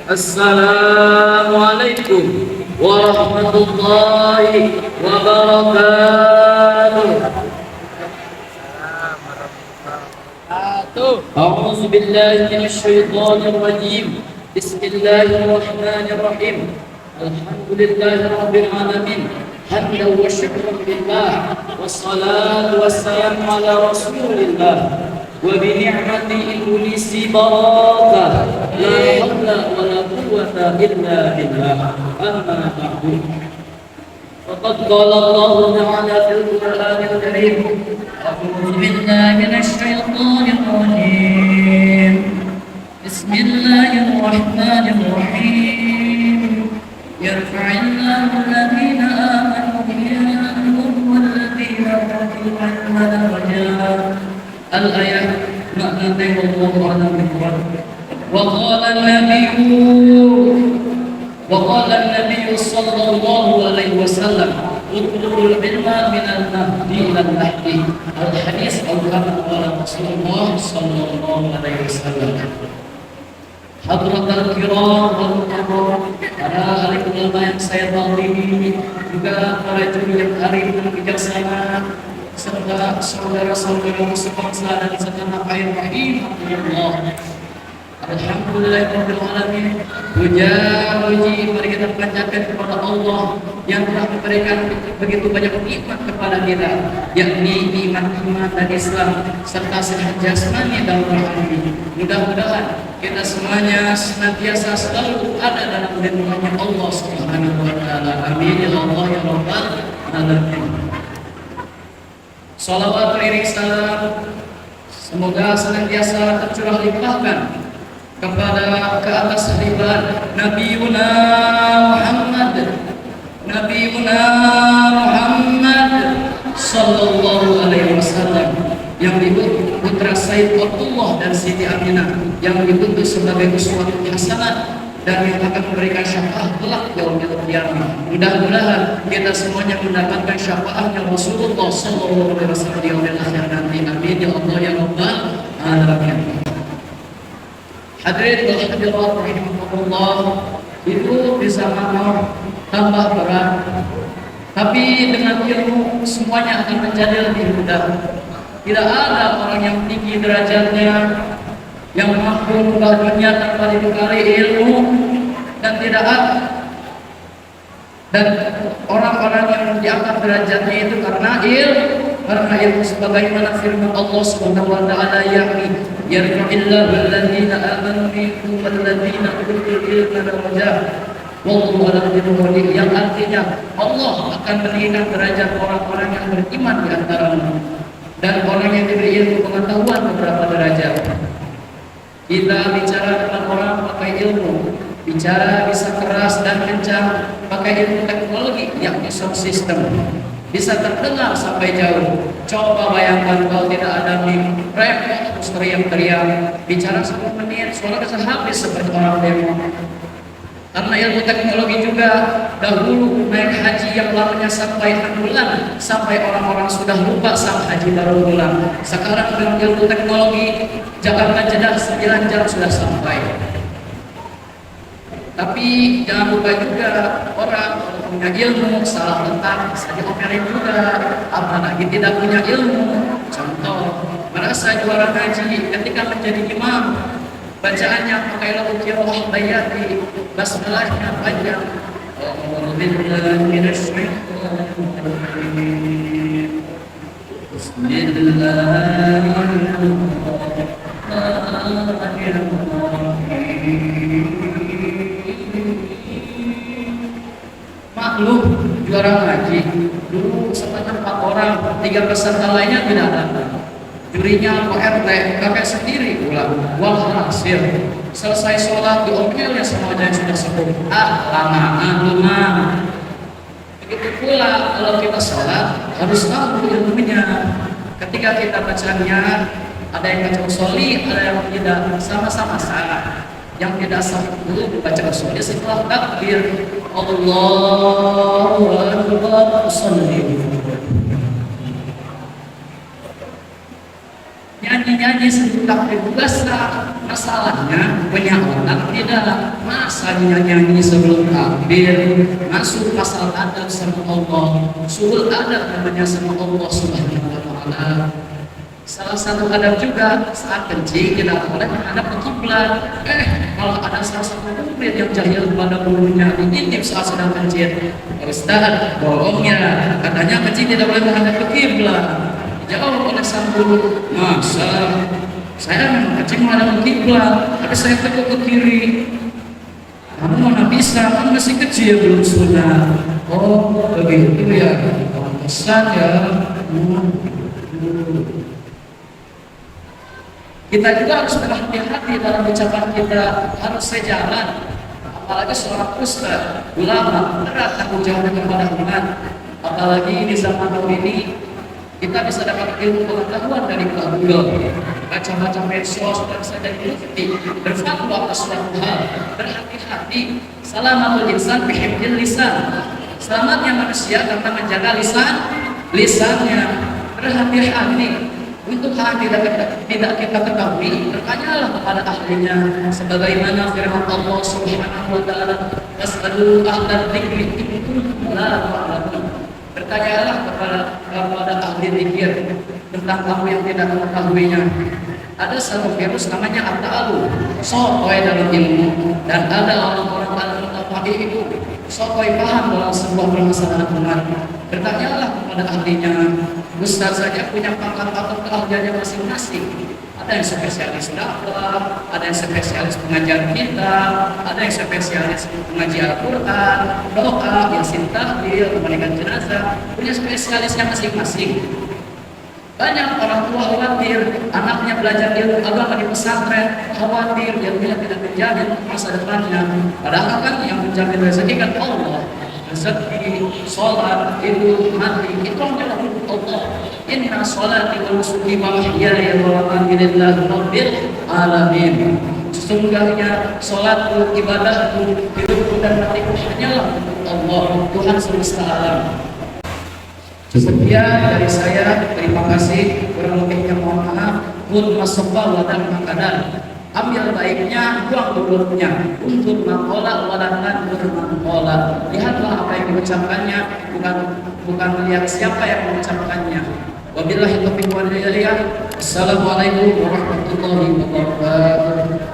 Assalamualaikum warahmatullahi wabarakatuh. A'udzu billahi minasy syaithanir rajim. Bismillahirrahmanirrahim. Alhamdulillahirabbil alamin. Hamdan wa syukran lillah. Wassalatu wassalamu ala Rasulillah. Wa bi ni'mati iblisi barakah. La haula wa la quwwata illa billah. Amma ba'du. Faqad qala Allah ta'ala fil Qur'anil Karim. A'udzu billahi minasy syaithanir rajim. Bismillahirrahmanirrahim. Yarfa'illahu alladhina amanu minkum walladhina utul ilma darajat. Al-ayat maknanya wallahu a'lam bishawab. Wa qala an-nabiy sallallahu alaihi wasallam utlubul ilma minal mahdi ilal lahdi. Al-hadis al-kama qala Rasulullah sallallahu alaihi wasallam. Hadratul kiram wal mukarram, para ahli ulama yang saya takwimi, juga para juri yang arif dan bijaksana, serta saudara-saudara sebangsa dan segenap air rahimahullah. Alhamdulillahirabbil alamin. Puji mari kita panjatkan kepada Allah yang telah memberikan begitu banyak nikmat kepada kita, yakni iman dan Islam serta sehat jasmani dan rohani. Mudah-mudahan kita semuanya senantiasa selalu ada dalam lindungannya Allah Subhanahu wa taala. Amin ya Allah ya rabbal alamin. Salawat beriring salam semoga senantiasa tercurah limpahkan kepada ke atas ribat Nabiuna Muhammad sallallahu alaihi wasallam, yang disebut putra Sayyid Abdullah dan Siti Aminah, yang dibentuk sebagai uswatun hasanah dan yang akan memberikan syafaat kelak yaumil qiyamah. Mudah-mudahan kita semuanya mendapatkan syafaatnya Rasulullah sallallahu alaihi wasallam di yaumil akhir nanti. Amin ya Allah ya rabbal alamin. Hadirin dan hadirat rahimahullah, itu di zaman tambah berat, tapi dengan ilmu semuanya akan menjadi lebih mudah. Tidak ada orang yang tinggi derajatnya, yang mampu mengubah dunia tanpa dibekali ilmu, dan tidak ada. Dan orang-orang yang diangkat derajatnya itu karena ilmu sebagaimana firman Allah Subhanahu wa taala, yakni yarfa'illahu alladhina amanu minkum walladhina utul ilma darajat. Wallahu a'lam bishawab, yang artinya Allah akan meninggikan derajat orang-orang yang beriman di antaramu dan orang yang diberi ilmu pengetahuan beberapa derajat. Kita bicara dengan orang pakai ilmu, bicara bisa keras dan kencang pakai ilmu teknologi yakni sound system, bisa terdengar sampai jauh. Coba bayangkan kalau tidak ada mic, repot terus teriak-teriak, bicara 10 menit suara habis seperti orang demo. Karena ilmu teknologi juga, dahulu naik haji yang lamanya sampai 6 bulan, sampai orang-orang sudah lupa saat haji baru pulang. Sekarang dengan ilmu teknologi, Jakarta Jeddah 9 jam sudah sampai. Tapi jangan lupa juga orang punya ilmu salah letak bisa diomelin juga, apalagi tidak punya ilmu. Contoh, merasa juara haji ketika menjadi imam, bacaannya pakai lagu qiraah bayati, basmalahnya panjang. Maklum juara haji dulu sebanyak 4 orang, 3 peserta lainnya tidak datang. Jurinya Pak RT, kakek sendiri pula. Walhasil selesai sholat diomelnya sama yang sudah sepuh. Lama. Begitu pula kalau kita sholat harus tahu ilmunya. Ketika kita bacanya ada yang baca usholi, ada yang tidak, sama-sama salah. Yang tidak sah dulu baca usholi setelah takbir Allahu Akbar usolli. Nyanyi-nyanyi sejuta ribu sah, masalahnya punya otak tidak. Masa masa nyanyi sebelum takbir, masuk pasal adab sama Allah, suhul adab namanya sama Allah Subhanahu wa Ta'ala. Salah satu adab juga saat kencing kita boleh menghadap ke kiblat. Kalau ada salah satu murid yang jahil pada gurunya diintip saat sedang kencing, Ustaz, bohongnya katanya kencing tidak boleh menghadap ke kiblat. Dijawab oleh sang guru, masa saya memang kencing menghadap ke kiblat, tapi saya teguk ke kiri. Kamu mana bisa, kamu masih kecil belum sunat. Oh begitu ya, pantesan ya. Kita juga harus berhati-hati dalam ucapan kita, harus sejalan. Apalagi seorang ustaz, ulama, berat tanggung jawabnya kepada umat. Apalagi di zaman ini kita bisa dapat ilmu pengetahuan dari Google, baca-baca medsos dan saja bukti berfatwa atas suatu hal. Berhati-hati. Salamatul insan bihifdzil lisan. Selamatnya manusia karena menjaga lisannya. Berhati-hati. Untuk hal tidak kita ketahui, bertanyalah kepada ahlinya, sebagaimana firman Allah Subhanahu wa Ta'ala, "Fas'alu ahla dzikri in kuntum la ta'lamun." Bertanyalah kepada ahli zikir tentang kamu yang tidak mengetahuinya. Ada satu virus namanya at-ta'alum, sotoy dalam ilmu, dan ada orang-orang al-mutafaqih itu sotoy paham dalam sebuah permasalahan umat. Bertanyalah kepada ahlinya. Ustaz saja punya pangkat atau keahliannya masing-masing. Ada yang spesialis dakwah, ada yang spesialis pengajar kitab, ada yang spesialis mengaji Al-Quran, doa, yasin tahlil, memandikan jenazah, punya spesialisnya masing-masing. Banyak orang tua khawatir anaknya belajar ilmu agama di pesantren, khawatir ilmunya tidak menjamin masa depannya. Padahal kan yang menjamin rezeki kan Allah. Rezeki, sholat, itu mati, itu adalah hukum Allah. Inna sholati wa nusuki wa mahyaya wa mamati lillahi rabbil alamin. Sesungguhnya sholatku, ibadahku, hidupku dan matiku hanyalah untuk Allah, Tuhan semesta alam. Sekian dari saya, terima kasih. Kurang lebihnya mohon maaf. Kun masabah wadan makanan. Ambil baiknya, buang buruknya. Untuk maqala walangan bermaqala. Lihatlah apa yang diucapkannya, bukan melihat siapa yang mengucapkannya. Wabillahi taufiq wal hidayah. Assalamualaikum warahmatullahi wabarakatuh.